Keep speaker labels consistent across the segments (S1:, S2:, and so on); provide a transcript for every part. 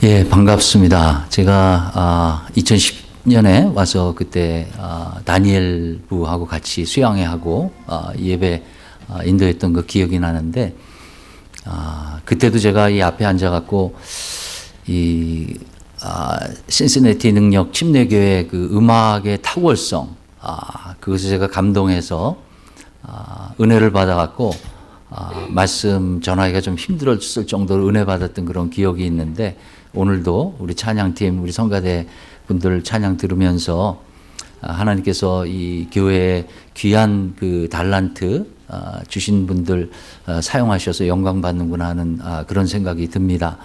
S1: 예, 반갑습니다. 제가 2010년에 와서 그때 다니엘 부하고 같이 수양회하고 예배 인도했던 그 기억이 나는데 그때도 제가 이 앞에 앉아갖고 이 신시내티 능력 침례교회 그 음악의 탁월성 그것을 제가 감동해서 은혜를 받아갖고 말씀 전하기가 좀 힘들었을 정도로 은혜 받았던 그런 기억이 있는데 오늘도 우리 찬양팀, 우리 성가대 분들 찬양 들으면서 하나님께서 이 교회에 귀한 그 달란트 주신 분들 사용하셔서 영광 받는구나 하는 그런 생각이 듭니다.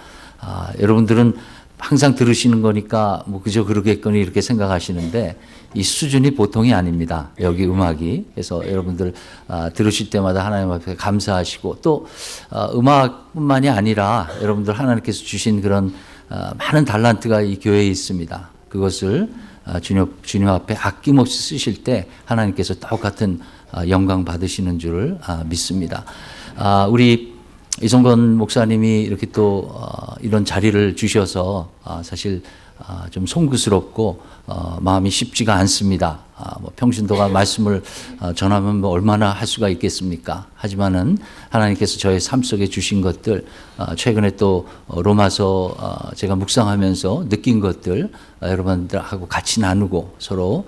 S1: 여러분들은 항상 들으시는 거니까 뭐 그저 그러겠거니 이렇게 생각하시는데 이 수준이 보통이 아닙니다. 여기 음악이. 그래서 여러분들 들으실 때마다 하나님 앞에 감사하시고 또 음악뿐만이 아니라 여러분들 하나님께서 주신 그런 많은 달란트가 이 교회에 있습니다. 그것을 주님 앞에 아낌없이 쓰실 때 하나님께서 똑같은 영광 받으시는 줄을 믿습니다. 우리 이성건 목사님이 이렇게 또 이런 자리를 주셔서 사실 좀 송구스럽고 마음이 쉽지가 않습니다. 뭐 평신도가 말씀을 전하면 뭐 얼마나 할 수가 있겠습니까? 하지만은 하나님께서 저의 삶 속에 주신 것들 최근에 또 로마서 제가 묵상하면서 느낀 것들 여러분들하고 같이 나누고 서로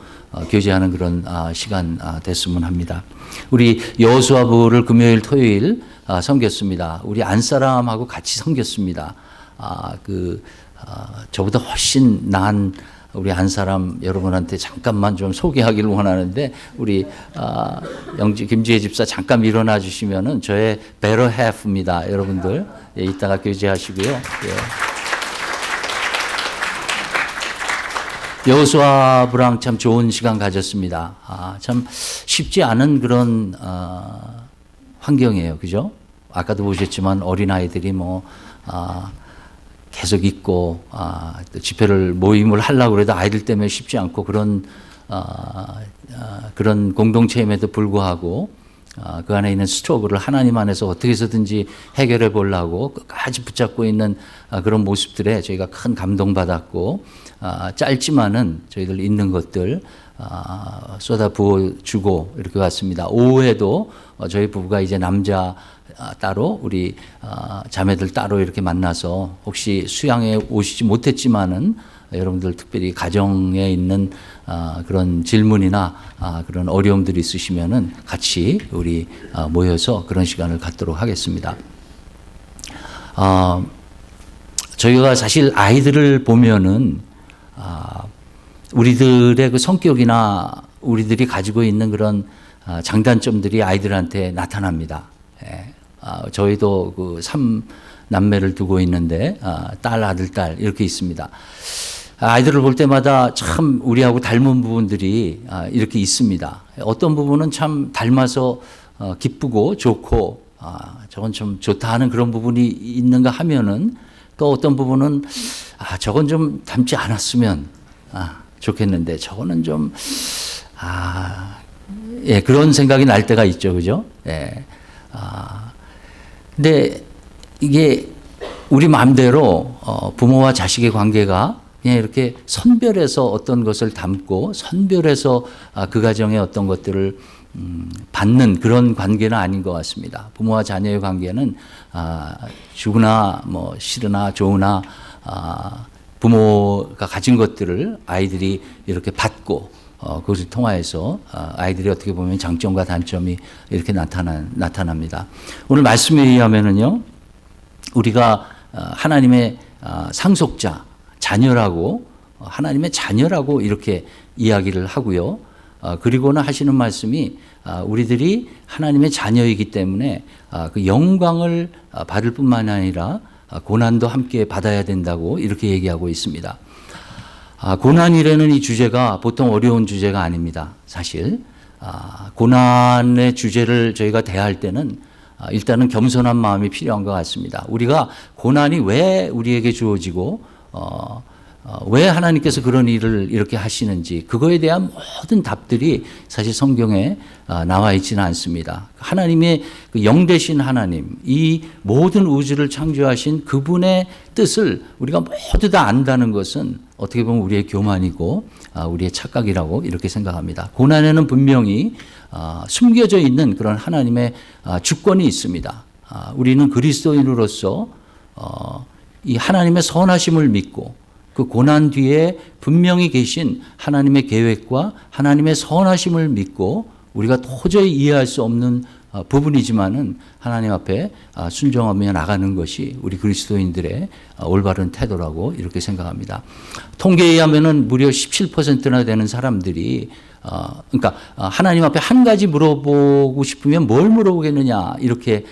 S1: 교제하는 그런 시간 됐으면 합니다. 우리 여호수아부를 금요일 토요일 섬겼습니다. 우리 안사람하고 같이 섬겼습니다. 저보다 훨씬 나은 우리 안사람 여러분한테 잠깐만 좀 소개하기를 원하는데 우리 김지혜 집사 잠깐 일어나 주시면은 저의 better half입니다. 여러분들 이따가 교제하시고요. 여호수아부랑 참 좋은 시간 가졌습니다. 참 쉽지 않은 그런 환경이에요. 그죠? 아까도 보셨지만 어린아이들이 계속 있고, 또 집회를 모임을 하려고 해도 아이들 때문에 쉽지 않고 그런 공동체임에도 불구하고 그 안에 있는 스트러글을 하나님 안에서 어떻게 해서든지 해결해 보려고 끝까지 붙잡고 있는 그런 모습들에 저희가 큰 감동받았고, 짧지만은 저희들 있는 것들 쏟아 부어주고 이렇게 왔습니다. 오후에도 저희 부부가 이제 남자 따로 우리 자매들 따로 이렇게 만나서 혹시 수양에 오시지 못했지만은 여러분들 특별히 가정에 있는 그런 질문이나 그런 어려움들이 있으시면은 같이 우리 모여서 그런 시간을 갖도록 하겠습니다. 저희가 사실 아이들을 보면은 우리들의 그 성격이나 우리들이 가지고 있는 그런 장단점들이 아이들한테 나타납니다. 저희도 그 3남매를 두고 있는데 딸, 아들, 딸 이렇게 있습니다. 아이들을 볼 때마다 참 우리하고 닮은 부분들이 이렇게 있습니다. 어떤 부분은 참 닮아서 기쁘고 좋고 저건 좀 좋다 하는 그런 부분이 있는가 하면은 또 어떤 부분은 저건 좀 닮지 않았으면 좋겠는데 저거는 좀 그런 생각이 날 때가 있죠. 그죠? 근데 이게 우리 마음대로 부모와 자식의 관계가 그냥 이렇게 선별해서 어떤 것을 담고 선별해서 그 가정의 어떤 것들을 받는 그런 관계는 아닌 것 같습니다. 부모와 자녀의 관계는 주거나 뭐 싫으나 좋으나 부모가 가진 것들을 아이들이 이렇게 받고 그것을 통하여서 아이들이 어떻게 보면 장점과 단점이 이렇게 나타납니다. 오늘 말씀에 의하면은요, 우리가 하나님의 상속자, 자녀라고 하나님의 자녀라고 이렇게 이야기를 하고요. 그리고는 하시는 말씀이 우리들이 하나님의 자녀이기 때문에 그 영광을 받을 뿐만 아니라 고난도 함께 받아야 된다고 이렇게 얘기하고 있습니다. 고난이라는 이 주제가 보통 어려운 주제가 아닙니다. 사실 고난의 주제를 저희가 대할 때는 일단은 겸손한 마음이 필요한 것 같습니다. 우리가 고난이 왜 우리에게 주어지고 왜 하나님께서 그런 일을 이렇게 하시는지 그거에 대한 모든 답들이 사실 성경에 나와 있지는 않습니다. 하나님의 그 영되신 하나님, 이 모든 우주를 창조하신 그분의 뜻을 우리가 모두 다 안다는 것은 어떻게 보면 우리의 교만이고 우리의 착각이라고 이렇게 생각합니다. 고난에는 분명히 숨겨져 있는 그런 하나님의 주권이 있습니다. 우리는 그리스도인으로서 이 하나님의 선하심을 믿고 그 고난 뒤에 분명히 계신 하나님의 계획과 하나님의 선하심을 믿고 우리가 도저히 이해할 수 없는 부분이지만은 하나님 앞에 순종하며 나가는 것이 우리 그리스도인들의 올바른 태도라고 이렇게 생각합니다. 통계에 의하면은 무려 17%나 되는 사람들이 그러니까 하나님 앞에 한 가지 물어보고 싶으면 뭘 물어보겠느냐 이렇게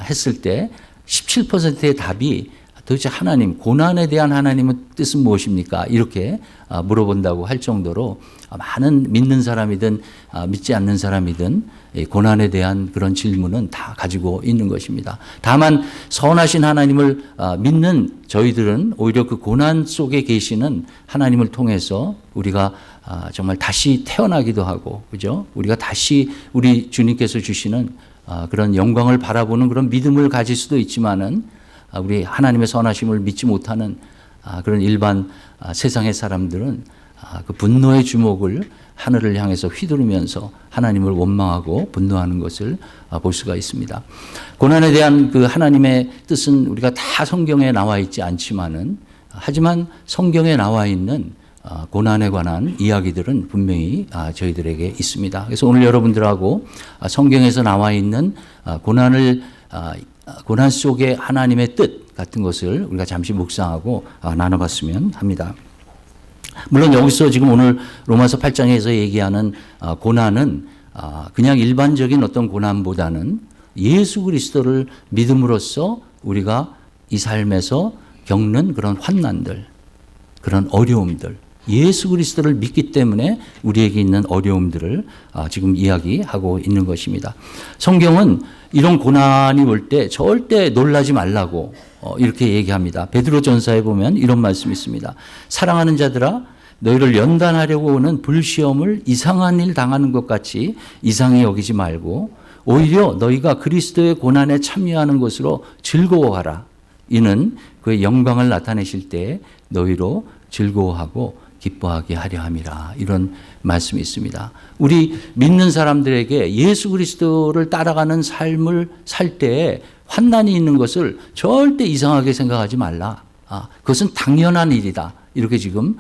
S1: 했을 때 17%의 답이 도대체 하나님, 고난에 대한 하나님의 뜻은 무엇입니까? 이렇게 물어본다고 할 정도로 많은 믿는 사람이든 믿지 않는 사람이든 고난에 대한 그런 질문은 다 가지고 있는 것입니다. 다만 선하신 하나님을 믿는 저희들은 오히려 그 고난 속에 계시는 하나님을 통해서 우리가 정말 다시 태어나기도 하고, 그죠? 우리가 다시 우리 주님께서 주시는 그런 영광을 바라보는 그런 믿음을 가질 수도 있지만은 우리 하나님의 선하심을 믿지 못하는 그런 일반 세상의 사람들은 그 분노의 주먹을 하늘을 향해서 휘두르면서 하나님을 원망하고 분노하는 것을 볼 수가 있습니다. 고난에 대한 그 하나님의 뜻은 우리가 다 성경에 나와 있지 않지만은 하지만 성경에 나와 있는 고난에 관한 이야기들은 분명히 저희들에게 있습니다. 그래서 오늘 여러분들하고 성경에서 나와 있는 고난 속의 하나님의 뜻 같은 것을 우리가 잠시 묵상하고 나눠봤으면 합니다. 물론 여기서 지금 오늘 로마서 8장에서 얘기하는 고난은 그냥 일반적인 어떤 고난보다는 예수 그리스도를 믿음으로써 우리가 이 삶에서 겪는 그런 환난들, 그런 어려움들, 예수 그리스도를 믿기 때문에 우리에게 있는 어려움들을 지금 이야기하고 있는 것입니다. 성경은 이런 고난이 올 때 절대 놀라지 말라고 이렇게 얘기합니다. 베드로전서에 보면 이런 말씀이 있습니다. 사랑하는 자들아, 너희를 연단하려고 오는 불시험을 이상한 일 당하는 것 같이 이상히 여기지 말고 오히려 너희가 그리스도의 고난에 참여하는 것으로 즐거워하라. 이는 그의 영광을 나타내실 때 너희로 즐거워하고 기뻐하게 하려 함이라. 이런 말씀이 있습니다. 우리 믿는 사람들에게 예수 그리스도를 따라가는 삶을 살 때에 환난이 있는 것을 절대 이상하게 생각하지 말라. 그것은 당연한 일이다. 이렇게 지금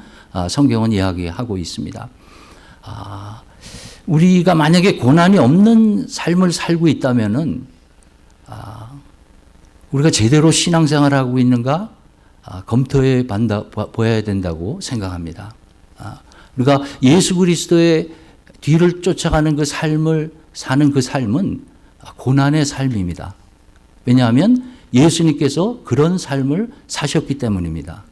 S1: 성경은 이야기하고 있습니다. 우리가 만약에 고난이 없는 삶을 살고 있다면은 우리가 제대로 신앙생활을 하고 있는가 검토해 보아야 된다고 생각합니다. 우리가 예수 그리스도의 뒤를 쫓아가는 그 삶을 사는 그 삶은 고난의 삶입니다. 왜냐하면 예수님께서 그런 삶을 사셨기 때문입니다.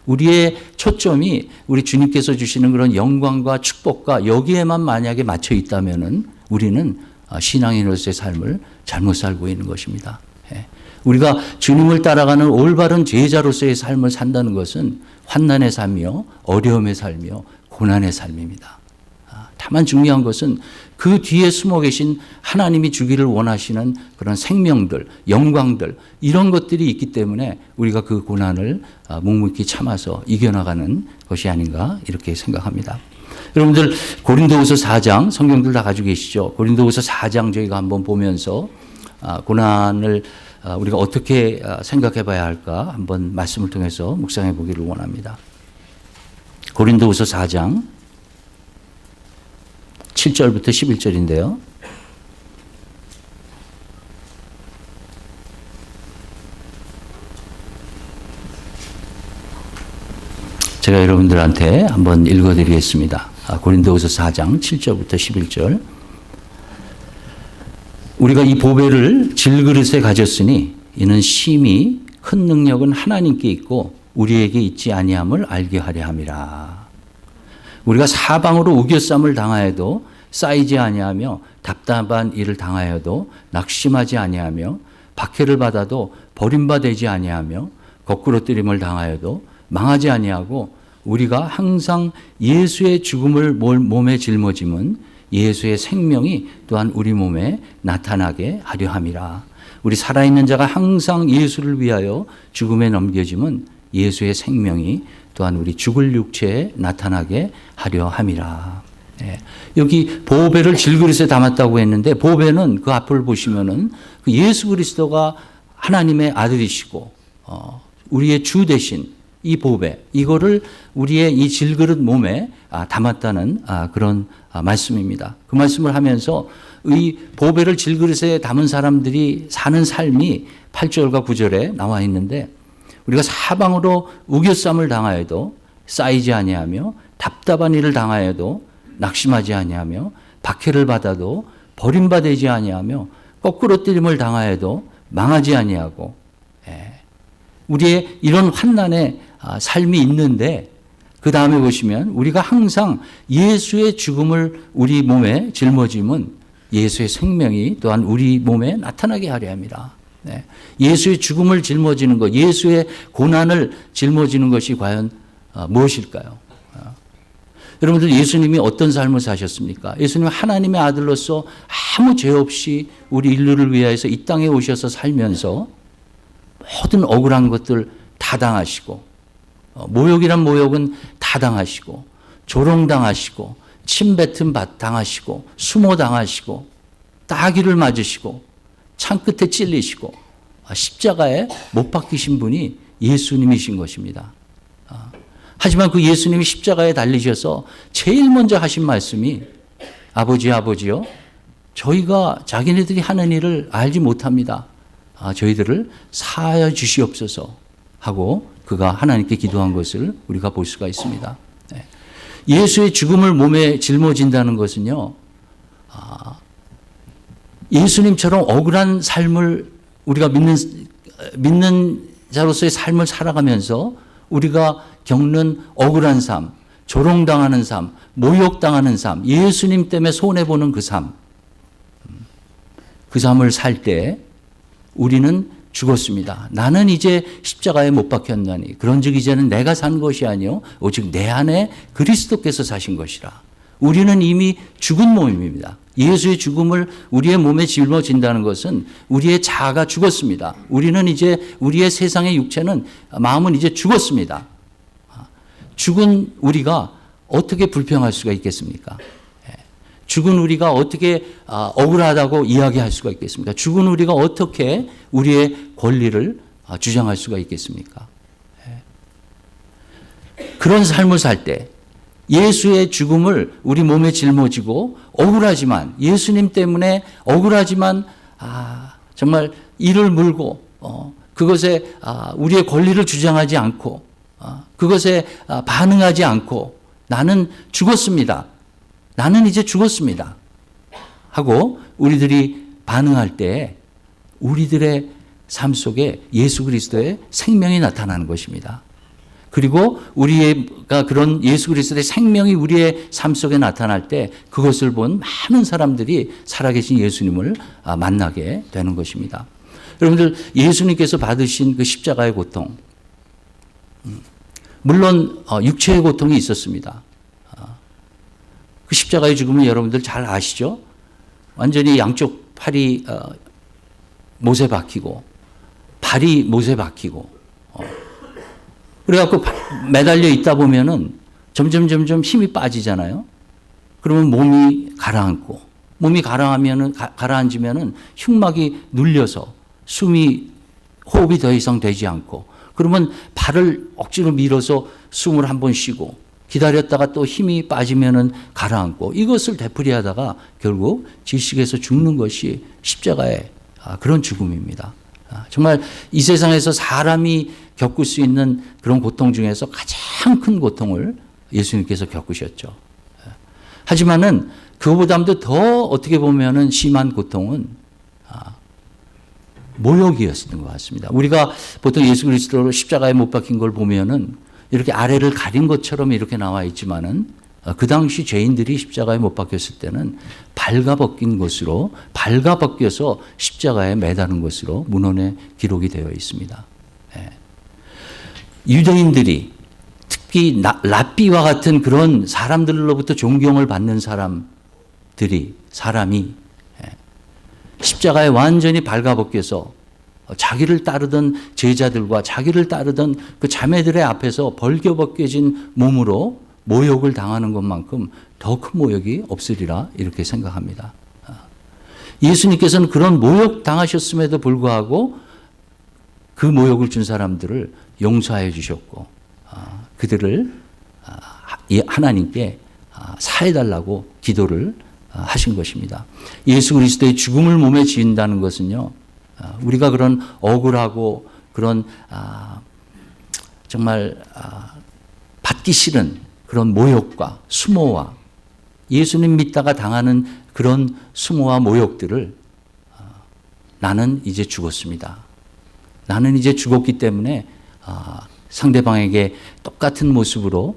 S1: 우리의 초점이 우리 주님께서 주시는 그런 영광과 축복과 여기에만 만약에 맞춰 있다면은 우리는 신앙인으로서의 삶을 잘못 살고 있는 것입니다. 우리가 주님을 따라가는 올바른 제자로서의 삶을 산다는 것은 환난의 삶이요, 어려움의 삶이요, 고난의 삶입니다. 다만 중요한 것은 그 뒤에 숨어 계신 하나님이 주기를 원하시는 그런 생명들, 영광들 이런 것들이 있기 때문에 우리가 그 고난을 묵묵히 참아서 이겨나가는 것이 아닌가 이렇게 생각합니다. 여러분들 고린도후서 4장 성경들 다 가지고 계시죠? 고린도후서 4장 저희가 한번 보면서 고난을 우리가 어떻게 생각해 봐야 할까 한번 말씀을 통해서 묵상해 보기를 원합니다. 고린도후서 4장 7절부터 11절인데요. 제가 여러분들한테 한번 읽어드리겠습니다. 고린도후서 4장 7절부터 11절. 우리가 이 보배를 질그릇에 가졌으니 이는 심히 큰 능력은 하나님께 있고 우리에게 있지 아니함을 알게 하려 함이라. 우리가 사방으로 우겨쌈을 당하여도 쌓이지 아니하며 답답한 일을 당하여도 낙심하지 아니하며 박해를 받아도 버림받지 아니하며 거꾸로 뜨림을 당하여도 망하지 아니하고 우리가 항상 예수의 죽음을 몸에 짊어짐은 예수의 생명이 또한 우리 몸에 나타나게 하려 함이라. 우리 살아있는 자가 항상 예수를 위하여 죽음에 넘겨짐은 예수의 생명이 또한 우리 죽을 육체에 나타나게 하려 함이라. 여기 보배를 질그릇에 담았다고 했는데 보배는 그 앞을 보시면은 그 예수 그리스도가 하나님의 아들이시고 우리의 주 대신 이 보배 이거를 우리의 이 질그릇 몸에 담았다는 그런 말씀입니다. 그 말씀을 하면서 이 보배를 질그릇에 담은 사람들이 사는 삶이 8절과 9절에 나와 있는데 우리가 사방으로 우겨쌈을 당하여도 쌓이지 아니하며 답답한 일을 당하여도 낙심하지 아니하며 박해를 받아도 버림받지 아니하며 거꾸로 뜨림을 당하여도 망하지 아니하고 우리의 이런 환난의 삶이 있는데 그 다음에 보시면 우리가 항상 예수의 죽음을 우리 몸에 짊어짐은 예수의 생명이 또한 우리 몸에 나타나게 하려 합니다. 예수의 죽음을 짊어지는 것, 예수의 고난을 짊어지는 것이 과연 무엇일까요? 여러분들 예수님이 어떤 삶을 사셨습니까? 예수님은 하나님의 아들로서 아무 죄 없이 우리 인류를 위하여서 이 땅에 오셔서 살면서 모든 억울한 것들 다 당하시고 모욕이란 모욕은 다 당하시고 조롱당하시고 침뱉음 당하시고 수모 당하시고 따귀를 맞으시고 창끝에 찔리시고 십자가에 못 박히신 분이 예수님이신 것입니다. 하지만 그 예수님이 십자가에 달리셔서 제일 먼저 하신 말씀이 아버지요 저희가 자기네들이 하는 일을 알지 못합니다. 저희들을 사하여 주시옵소서 하고 그가 하나님께 기도한 것을 우리가 볼 수가 있습니다. 예수의 죽음을 몸에 짊어진다는 것은요, 예수님처럼 억울한 삶을 우리가 믿는 자로서의 삶을 살아가면서 우리가 겪는 억울한 삶, 조롱당하는 삶, 모욕당하는 삶, 예수님 때문에 손해보는 그 삶, 그 삶을 살 때 우리는 죽었습니다. 나는 이제 십자가에 못 박혔나니 그런즉 이제는 내가 산 것이 아니요 오직 내 안에 그리스도께서 사신 것이라. 우리는 이미 죽은 몸입니다. 예수의 죽음을 우리의 몸에 짊어진다는 것은 우리의 자아가 죽었습니다. 우리는 이제 우리의 세상의 육체는 마음은 이제 죽었습니다. 죽은 우리가 어떻게 불평할 수가 있겠습니까? 죽은 우리가 어떻게 억울하다고 이야기할 수가 있겠습니까? 죽은 우리가 어떻게 우리의 권리를 주장할 수가 있겠습니까? 그런 삶을 살 때 예수의 죽음을 우리 몸에 짊어지고 억울하지만 예수님 때문에 억울하지만 정말 이를 물고 그것에 우리의 권리를 주장하지 않고 그것에 반응하지 않고 나는 죽었습니다. 나는 이제 죽었습니다. 하고 우리들이 반응할 때 우리들의 삶 속에 예수 그리스도의 생명이 나타나는 것입니다. 그리고 우리가 그런 예수 그리스도의 생명이 우리의 삶 속에 나타날 때 그것을 본 많은 사람들이 살아계신 예수님을 만나게 되는 것입니다. 여러분들 예수님께서 받으신 그 십자가의 고통, 물론 육체의 고통이 있었습니다. 그 십자가의 죽음은 여러분들 잘 아시죠? 완전히 양쪽 팔이 못에 박히고 발이 못에 박히고 그래갖고 매달려 있다 보면은 점점 힘이 빠지잖아요. 그러면 몸이 가라앉고 몸이 가라앉으면은 흉막이 눌려서 호흡이 더 이상 되지 않고 그러면 발을 억지로 밀어서 숨을 한번 쉬고 기다렸다가 또 힘이 빠지면은 가라앉고 이것을 되풀이하다가 결국 질식에서 죽는 것이 십자가의 그런 죽음입니다. 정말 이 세상에서 사람이 겪을 수 있는 그런 고통 중에서 가장 큰 고통을 예수님께서 겪으셨죠. 하지만은 그보다도 더 어떻게 보면은 심한 고통은 모욕이었던 것 같습니다. 우리가 보통 예수 그리스도로 십자가에 못 박힌 걸 보면은 이렇게 아래를 가린 것처럼 이렇게 나와 있지만은 그 당시 죄인들이 십자가에 못 박혔을 때는 발가벗겨서 십자가에 매다는 것으로 문헌에 기록이 되어 있습니다. 유대인들이 특히 랍비와 같은 그런 사람들로부터 존경을 받는 사람이 십자가에 완전히 발가벗겨서 자기를 따르던 제자들과 자기를 따르던 그 자매들의 앞에서 벌겨벗겨진 몸으로 모욕을 당하는 것만큼 더 큰 모욕이 없으리라 이렇게 생각합니다. 예수님께서는 그런 모욕 당하셨음에도 불구하고 그 모욕을 준 사람들을 용서하여 주셨고 그들을 하나님께 사해달라고 기도를 하신 것입니다. 예수 그리스도의 죽음을 몸에 지은다는 것은요, 우리가 그런 억울하고 그런 정말 받기 싫은 그런 모욕과 수모와 예수님 믿다가 당하는 그런 수모와 모욕들을 나는 이제 죽었습니다. 나는 이제 죽었기 때문에 상대방에게 똑같은 모습으로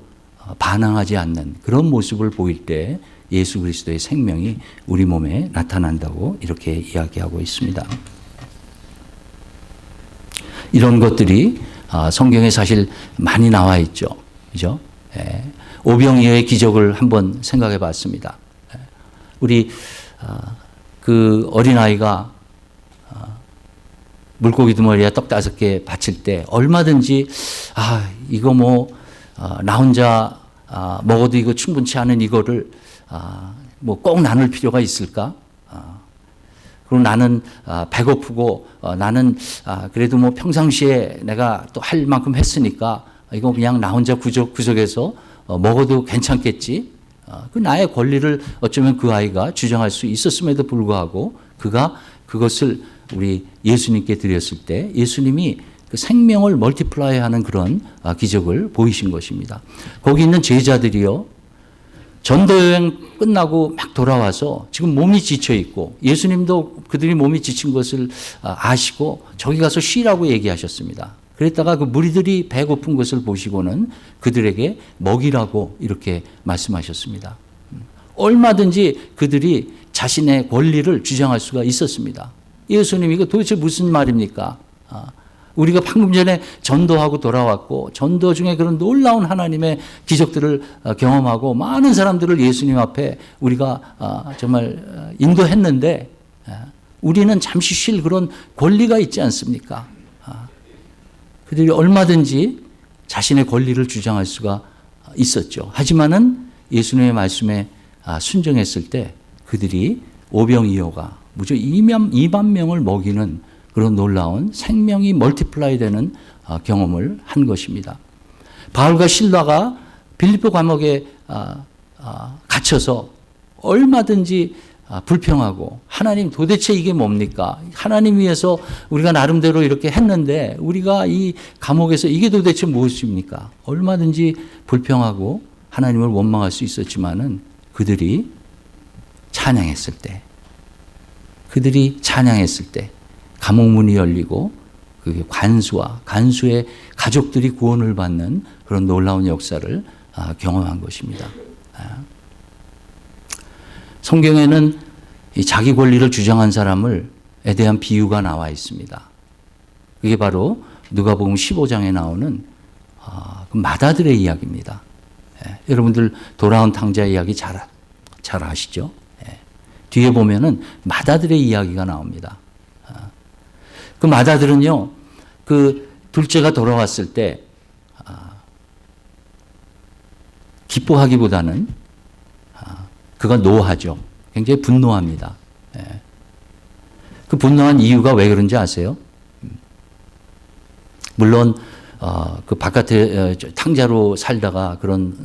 S1: 반항하지 않는 그런 모습을 보일 때 예수 그리스도의 생명이 우리 몸에 나타난다고 이렇게 이야기하고 있습니다. 이런 것들이 성경에 사실 많이 나와 있죠. 그죠? 오병이어의 기적을 한번 생각해 봤습니다. 우리 그 어린아이가 물고기 두머리에 떡 5개 바칠 때 얼마든지 이거 나 혼자 먹어도 이거 충분치 않은 이거를 꼭 나눌 필요가 있을까? 그리고 나는 배고프고 나는 그래도 평상시에 내가 또 할 만큼 했으니까 이거 그냥 나 혼자 구석에서 먹어도 괜찮겠지. 그 나의 권리를 어쩌면 그 아이가 주장할 수 있었음에도 불구하고 그가 그것을 우리 예수님께 드렸을 때 예수님이 그 생명을 멀티플라이하는 그런 기적을 보이신 것입니다. 거기 있는 제자들이요, 전도여행 끝나고 막 돌아와서 지금 몸이 지쳐 있고 예수님도 그들이 몸이 지친 것을 아시고 저기 가서 쉬라고 얘기하셨습니다. 그랬다가 그 무리들이 배고픈 것을 보시고는 그들에게 먹이라고 이렇게 말씀하셨습니다. 얼마든지 그들이 자신의 권리를 주장할 수가 있었습니다. 예수님 이거 도대체 무슨 말입니까? 우리가 방금 전에 전도하고 돌아왔고 전도 중에 그런 놀라운 하나님의 기적들을 경험하고 많은 사람들을 예수님 앞에 우리가 정말 인도했는데 우리는 잠시 쉴 그런 권리가 있지 않습니까? 그들이 얼마든지 자신의 권리를 주장할 수가 있었죠. 하지만은 예수님의 말씀에 순종했을 때 그들이 오병이어가 무려 2만 명을 먹이는 그런 놀라운 생명이 멀티플라이 되는 경험을 한 것입니다. 바울과 실라가 빌립보 감옥에 갇혀서 얼마든지 불평하고 하나님 도대체 이게 뭡니까? 하나님 위해서 우리가 나름대로 이렇게 했는데 우리가 이 감옥에서 이게 도대체 무엇입니까? 얼마든지 불평하고 하나님을 원망할 수 있었지만은 그들이 찬양했을 때 감옥 문이 열리고 그 간수의 가족들이 구원을 받는 그런 놀라운 역사를 경험한 것입니다. 성경에는 이 자기 권리를 주장한 사람에 대한 비유가 나와 있습니다. 그게 바로 누가복음 15장에 나오는 그 마다들의 이야기입니다. 여러분들 돌아온 탕자 이야기 잘 아시죠? 뒤에 보면은 마다들의 이야기가 나옵니다. 그 마다들은요, 그 둘째가 돌아왔을 때 기뻐하기보다는 그가 노하죠. 굉장히 분노합니다. 그 분노한 이유가 왜 그런지 아세요? 물론 그 바깥에 탕자로 살다가 그런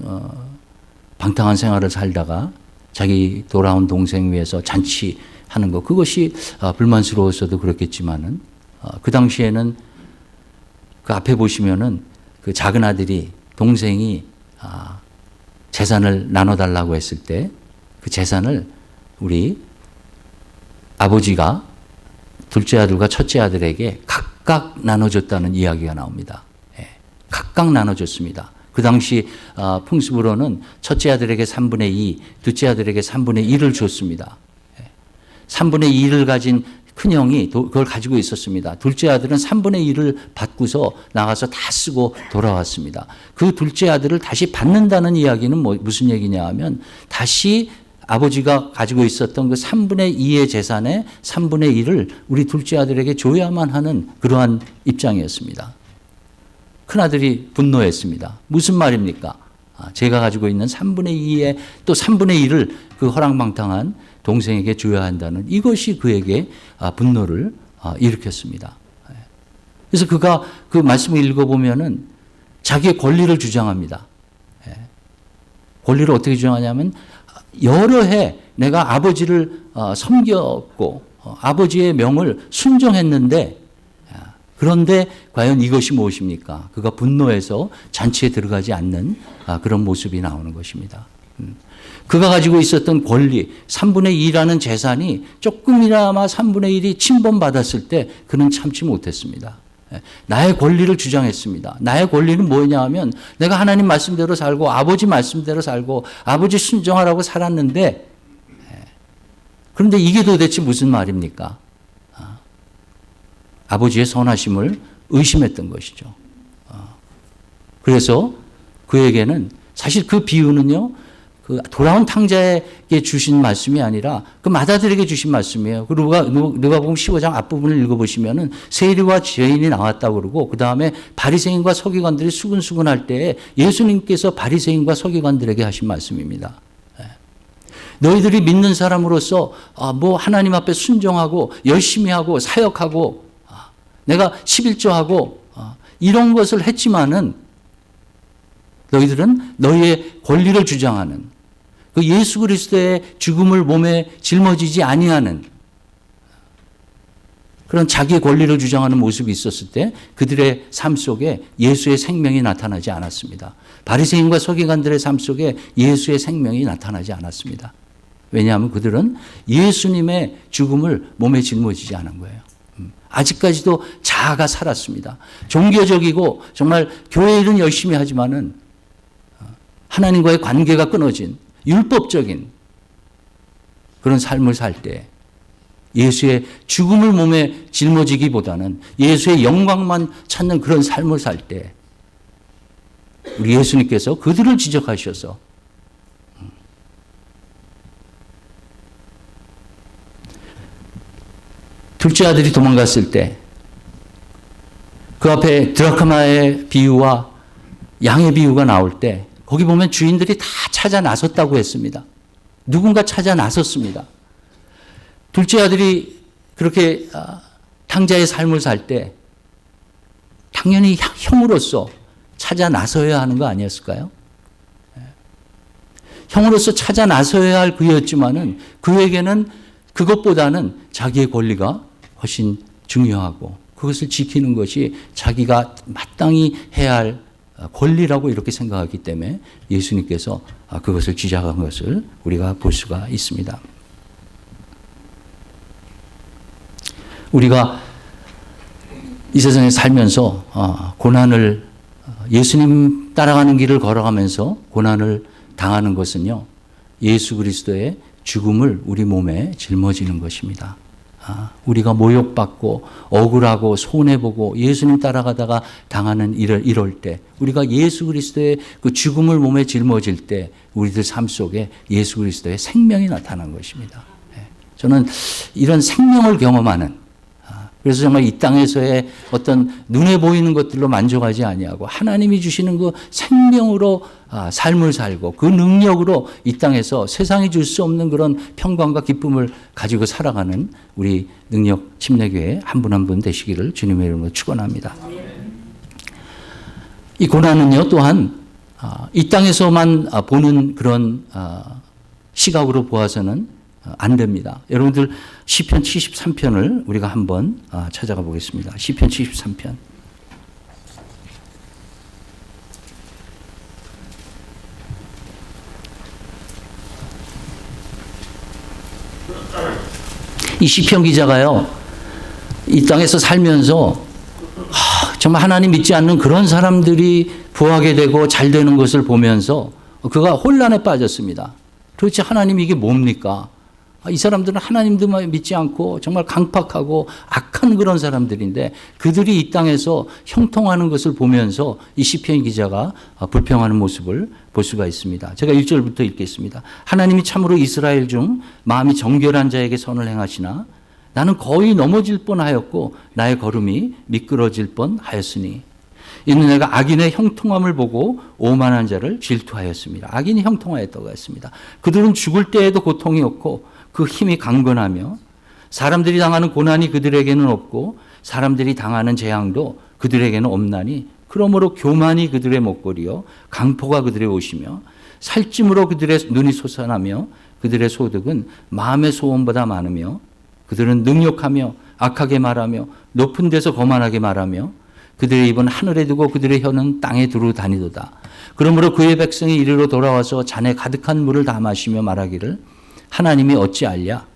S1: 방탕한 생활을 살다가 자기 돌아온 동생 위해서 잔치하는 것, 그것이 불만스러워서도 그렇겠지만은 그 당시에는 그 앞에 보시면은 그 작은 아들이 동생이 재산을 나눠달라고 했을 때 그 재산을 우리 아버지가 둘째 아들과 첫째 아들에게 각각 나눠줬다는 이야기가 나옵니다. 각각 나눠줬습니다. 그 당시 풍습으로는 첫째 아들에게 3분의 2, 둘째 아들에게 3분의 1을 줬습니다. 3분의 2를 가진 큰형이 그걸 가지고 있었습니다. 둘째 아들은 3분의 1을 받고서 나가서 다 쓰고 돌아왔습니다. 그 둘째 아들을 다시 받는다는 이야기는 무슨 얘기냐 하면 다시 아버지가 가지고 있었던 그 3분의 2의 재산의 3분의 1을 우리 둘째 아들에게 줘야만 하는 그러한 입장이었습니다. 큰아들이 분노했습니다. 무슨 말입니까? 제가 가지고 있는 3분의 2의 또 3분의 1을 그 허랑방탕한 동생에게 줘야 한다는 이것이 그에게 분노를 일으켰습니다. 그래서 그가 그 말씀을 읽어보면은 자기의 권리를 주장합니다. 권리를 어떻게 주장하냐면 여러 해 내가 아버지를 섬겼고 아버지의 명을 순종했는데 그런데 과연 이것이 무엇입니까? 그가 분노해서 잔치에 들어가지 않는 그런 모습이 나오는 것입니다. 그가 가지고 있었던 권리, 3분의 2라는 재산이 조금이나마 3분의 1이 침범받았을 때 그는 참지 못했습니다. 나의 권리를 주장했습니다. 나의 권리는 뭐냐 하면 내가 하나님 말씀대로 살고 아버지 말씀대로 살고 아버지 순종하라고 살았는데 그런데 이게 도대체 무슨 말입니까? 아버지의 선하심을 의심했던 것이죠. 그래서 그에게는 사실 그 비유는요, 그 돌아온 탕자에게 주신 말씀이 아니라 그 맏아들에게 주신 말씀이에요. 그리고 누가복음 15장 앞부분을 읽어보시면은 세리와 죄인이 나왔다고 그러고 그 다음에 바리새인과 서기관들이 수근수근할 때에 예수님께서 바리새인과 서기관들에게 하신 말씀입니다. 너희들이 믿는 사람으로서 뭐 하나님 앞에 순종하고 열심히 하고 사역하고 내가 11조하고 이런 것을 했지만은 너희들은 너희의 권리를 주장하는 그 예수 그리스도의 죽음을 몸에 짊어지지 아니하는 그런 자기의 권리를 주장하는 모습이 있었을 때 그들의 삶 속에 예수의 생명이 나타나지 않았습니다. 바리새인과 서기관들의 삶 속에 예수의 생명이 나타나지 않았습니다. 왜냐하면 그들은 예수님의 죽음을 몸에 짊어지지 않은 거예요. 아직까지도 자아가 살았습니다. 종교적이고 정말 교회 일은 열심히 하지만은 하나님과의 관계가 끊어진 율법적인 그런 삶을 살 때 예수의 죽음을 몸에 짊어지기보다는 예수의 영광만 찾는 그런 삶을 살 때 우리 예수님께서 그들을 지적하셔서 둘째 아들이 도망갔을 때 그 앞에 드라크마의 비유와 양의 비유가 나올 때 거기 보면 주인들이 다 찾아 나섰다고 했습니다. 누군가 찾아 나섰습니다. 둘째 아들이 그렇게 탕자의 삶을 살 때 당연히 형으로서 찾아 나서야 하는 거 아니었을까요? 형으로서 찾아 나서야 할 그였지만은 그에게는 그것보다는 자기의 권리가 훨씬 중요하고 그것을 지키는 것이 자기가 마땅히 해야 할 권리라고 이렇게 생각하기 때문에 예수님께서 그것을 지적한 것을 우리가 볼 수가 있습니다. 우리가 이 세상에 살면서 고난을 예수님 따라가는 길을 걸어가면서 고난을 당하는 것은요, 예수 그리스도의 죽음을 우리 몸에 짊어지는 것입니다. 우리가 모욕받고 억울하고 손해보고 예수님 따라가다가 당하는 이럴 때 우리가 예수 그리스도의 그 죽음을 몸에 짊어질 때 우리들 삶 속에 예수 그리스도의 생명이 나타난 것입니다. 저는 이런 생명을 경험하는 그래서 정말 이 땅에서의 어떤 눈에 보이는 것들로 만족하지 아니하고 하나님이 주시는 그 생명으로 삶을 살고 그 능력으로 이 땅에서 세상이 줄 수 없는 그런 평강과 기쁨을 가지고 살아가는 우리 능력 침례교회 한 분 한 분 되시기를 주님의 이름으로 축원합니다. 이 고난은요 또한 이 땅에서만 보는 그런 시각으로 보아서는 안 됩니다. 여러분들 시편 73편을 우리가 한번 찾아가 보겠습니다. 시편 73편. 이 시편 기자가요, 이 땅에서 살면서 정말 하나님 믿지 않는 그런 사람들이 부하게 되고 잘 되는 것을 보면서 그가 혼란에 빠졌습니다. 도대체 하나님 이게 뭡니까? 이 사람들은 하나님도 믿지 않고 정말 강팍하고 악한 그런 사람들인데 그들이 이 땅에서 형통하는 것을 보면서 이 시편 기자가 불평하는 모습을 볼 수가 있습니다. 제가 1절부터 읽겠습니다. 하나님이 참으로 이스라엘 중 마음이 정결한 자에게 선을 행하시나 나는 거의 넘어질 뻔하였고 나의 걸음이 미끄러질 뻔하였으니 이는 내가 악인의 형통함을 보고 오만한 자를 질투하였습니다. 악인이 형통하였다고 했습니다. 그들은 죽을 때에도 고통이 없고 그 힘이 강건하며 사람들이 당하는 고난이 그들에게는 없고 사람들이 당하는 재앙도 그들에게는 없나니 그러므로 교만이 그들의 목걸이요 강포가 그들의 옷이며 살찜으로 그들의 눈이 솟아나며 그들의 소득은 마음의 소원보다 많으며 그들은 능욕하며 악하게 말하며 높은 데서 거만하게 말하며 그들의 입은 하늘에 두고 그들의 혀는 땅에 두루 다니도다. 그러므로 그의 백성이 이리로 돌아와서 잔에 가득한 물을 다 마시며 말하기를 하나님이 어찌 알랴?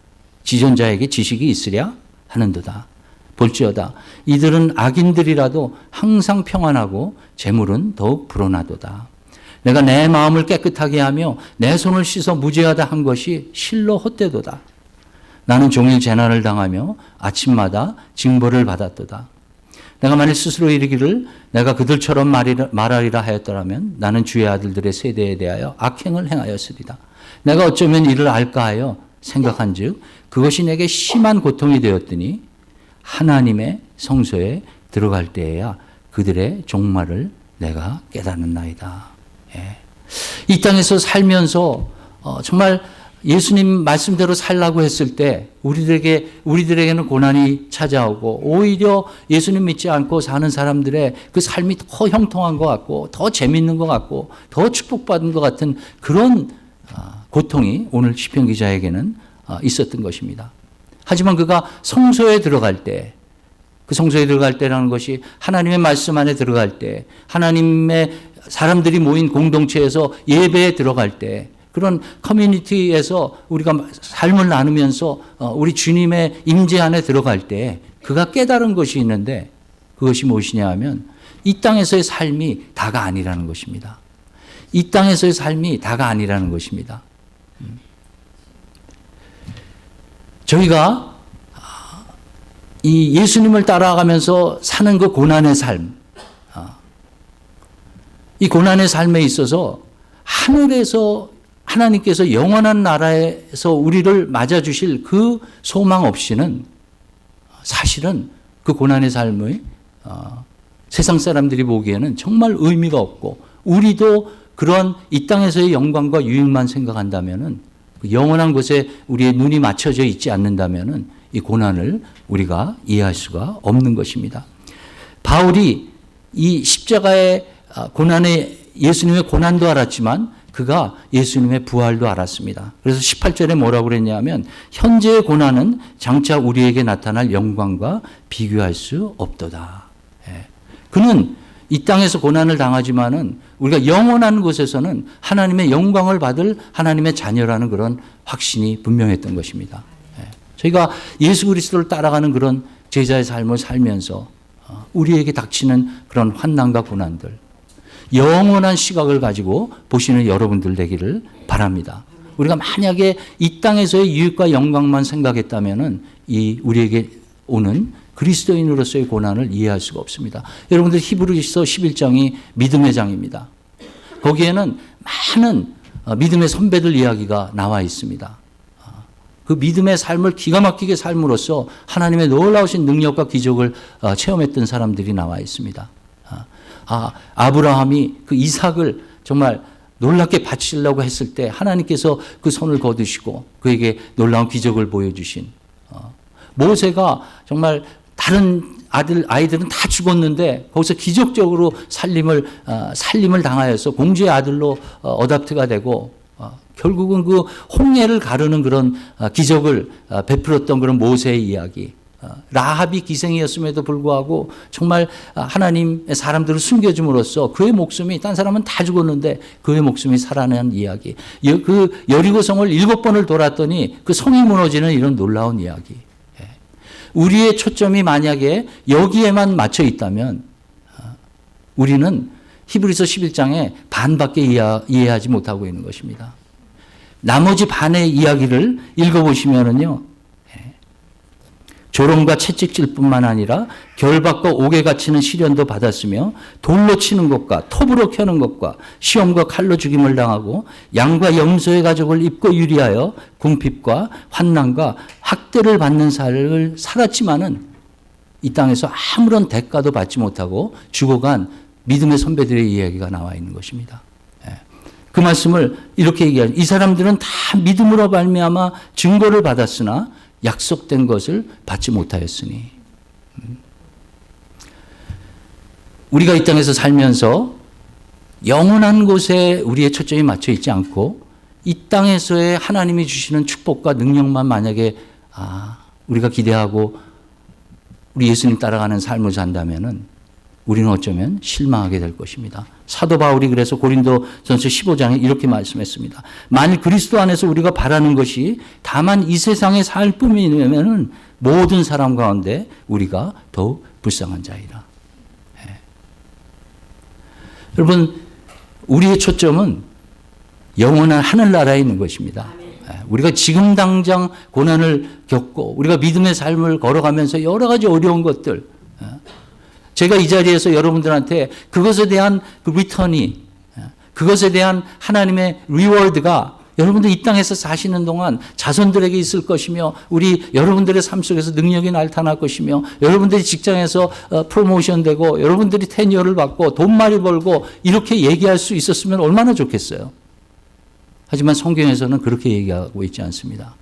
S1: 지존자에게 지식이 있으랴? 하는도다. 볼지어다. 이들은 악인들이라도 항상 평안하고 재물은 더욱 불어나도다. 내가 내 마음을 깨끗하게 하며 내 손을 씻어 무죄하다 한 것이 실로 헛되도다. 나는 종일 재난을 당하며 아침마다 징벌을 받았도다. 내가 만일 스스로 이르기를 내가 그들처럼 말하리라 하였더라면 나는 주의 아들들의 세대에 대하여 악행을 행하였으리다. 내가 어쩌면 이를 알까 하여 생각한 즉 그것이 내게 심한 고통이 되었더니 하나님의 성소에 들어갈 때에야 그들의 종말을 내가 깨닫는나이다. 예. 이 땅에서 살면서 정말 예수님 말씀대로 살라고 했을 때 우리들에게는 고난이 찾아오고 오히려 예수님 믿지 않고 사는 사람들의 그 삶이 더 형통한 것 같고 더 재밌는 것 같고 더 축복받은 것 같은 그런 고통이 오늘 시편 기자에게는 있었던 것입니다. 하지만 그가 성소에 들어갈 때, 그 성소에 들어갈 때라는 것이 하나님의 말씀 안에 들어갈 때, 하나님의 사람들이 모인 공동체에서 예배에 들어갈 때, 그런 커뮤니티에서 우리가 삶을 나누면서 우리 주님의 임재 안에 들어갈 때 그가 깨달은 것이 있는데 그것이 무엇이냐 하면 이 땅에서의 삶이 다가 아니라는 것입니다. 이 땅에서의 삶이 다가 아니라는 것입니다. 저희가 이 예수님을 따라가면서 사는 그 고난의 삶, 이 고난의 삶에 있어서 하늘에서 하나님께서 영원한 나라에서 우리를 맞아주실 그 소망 없이는 사실은 그 고난의 삶의 세상 사람들이 보기에는 정말 의미가 없고 우리도 그런 이 땅에서의 영광과 유익만 생각한다면은 영원한 곳에 우리의 눈이 맞춰져 있지 않는다면은 이 고난을 우리가 이해할 수가 없는 것입니다. 바울이 이 십자가의 고난에 예수님의 고난도 알았지만 그가 예수님의 부활도 알았습니다. 그래서 18절에 뭐라고 그랬냐면 현재의 고난은 장차 우리에게 나타날 영광과 비교할 수 없도다. 그는 이 땅에서 고난을 당하지만은 우리가 영원한 곳에서는 하나님의 영광을 받을 하나님의 자녀라는 그런 확신이 분명했던 것입니다. 저희가 예수 그리스도를 따라가는 그런 제자의 삶을 살면서 우리에게 닥치는 그런 환난과 고난들, 영원한 시각을 가지고 보시는 여러분들 되기를 바랍니다. 우리가 만약에 이 땅에서의 유익과 영광만 생각했다면은 이 우리에게 오는 그리스도인으로서의 고난을 이해할 수가 없습니다. 여러분들 히브리서 11장이 믿음의 장입니다. 거기에는 많은 믿음의 선배들 이야기가 나와 있습니다. 그 믿음의 삶을 기가 막히게 삶으로써 하나님의 놀라우신 능력과 기적을 체험했던 사람들이 나와 있습니다. 아브라함이 그 이삭을 정말 놀랍게 바치려고 했을 때 하나님께서 그 손을 거두시고 그에게 놀라운 기적을 보여주신 모세가 정말 다른 아이들은 다 죽었는데 거기서 기적적으로 살림을 당하여서 공주의 아들로 어답트가 되고 결국은 그 홍해를 가르는 그런 기적을 베풀었던 그런 모세의 이야기. 라합이 기생이었음에도 불구하고 정말 하나님의 사람들을 숨겨줌으로써 그의 목숨이 딴 사람은 다 죽었는데 그의 목숨이 살아난 이야기. 그 여리고성을 7번을 돌았더니 그 성이 무너지는 이런 놀라운 이야기. 우리의 초점이 만약에 여기에만 맞춰 있다면 우리는 히브리서 11장의 반밖에 이해하지 못하고 있는 것입니다. 나머지 반의 이야기를 읽어보시면은요, 조롱과 채찍질 뿐만 아니라 결박과 옥에 갇히는 시련도 받았으며 돌로 치는 것과 톱으로 켜는 것과 시험과 칼로 죽임을 당하고 양과 염소의 가죽을 입고 유리하여 궁핍과 환난과 학대를 받는 삶을 살았지만은 이 땅에서 아무런 대가도 받지 못하고 죽어간 믿음의 선배들의 이야기가 나와 있는 것입니다. 그 말씀을 이렇게 얘기하죠. 이 사람들은 다 믿음으로 말미암아 증거를 받았으나 약속된 것을 받지 못하였으니. 우리가 이 땅에서 살면서 영원한 곳에 우리의 초점이 맞춰 있지 않고 이 땅에서의 하나님이 주시는 축복과 능력만 만약에 우리가 기대하고 우리 예수님 따라가는 삶을 산다면은 우리는 어쩌면 실망하게 될 것입니다. 사도 바울이 그래서 고린도전서 15장에 이렇게 말씀했습니다. 만일 그리스도 안에서 우리가 바라는 것이 다만 이 세상에 살 뿐이면 모든 사람 가운데 우리가 더욱 불쌍한 자이라. 여러분, 우리의 초점은 영원한 하늘나라에 있는 것입니다. 우리가 지금 당장 고난을 겪고 우리가 믿음의 삶을 걸어가면서 여러 가지 어려운 것들, 제가 이 자리에서 여러분들한테 그것에 대한 그 리턴이, 그것에 대한 하나님의 리워드가 여러분들 이 땅에서 사시는 동안 자손들에게 있을 것이며 우리 여러분들의 삶 속에서 능력이 나타날 것이며 여러분들이 직장에서 프로모션 되고 여러분들이 테니어를 받고 돈 많이 벌고 이렇게 얘기할 수 있었으면 얼마나 좋겠어요. 하지만 성경에서는 그렇게 얘기하고 있지 않습니다.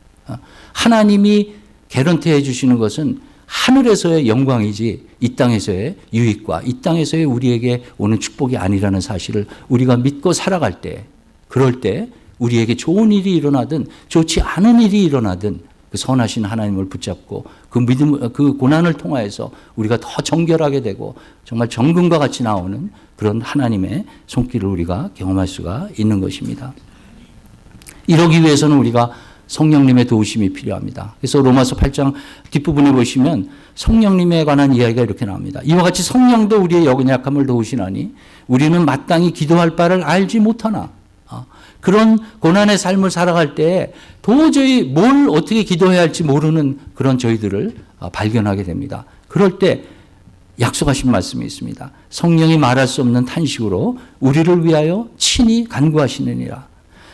S1: 하나님이 개런티해 주시는 것은 하늘에서의 영광이지 이 땅에서의 유익과 이 땅에서의 우리에게 오는 축복이 아니라는 사실을 우리가 믿고 살아갈 때, 그럴 때 우리에게 좋은 일이 일어나든 좋지 않은 일이 일어나든 그 선하신 하나님을 붙잡고 그 믿음, 그 고난을 통하여서 우리가 더 정결하게 되고 정말 정금과 같이 나오는 그런 하나님의 손길을 우리가 경험할 수가 있는 것입니다. 이러기 위해서는 우리가 성령님의 도우심이 필요합니다. 그래서 로마서 8장 뒷부분에 보시면 성령님에 관한 이야기가 이렇게 나옵니다. 이와 같이 성령도 우리의 연약함을 도우시나니 우리는 마땅히 기도할 바를 알지 못하나. 그런 고난의 삶을 살아갈 때 도저히 뭘 어떻게 기도해야 할지 모르는 그런 저희들을 발견하게 됩니다. 그럴 때 약속하신 말씀이 있습니다. 성령이 말할 수 없는 탄식으로 우리를 위하여 친히 간구하시느니라.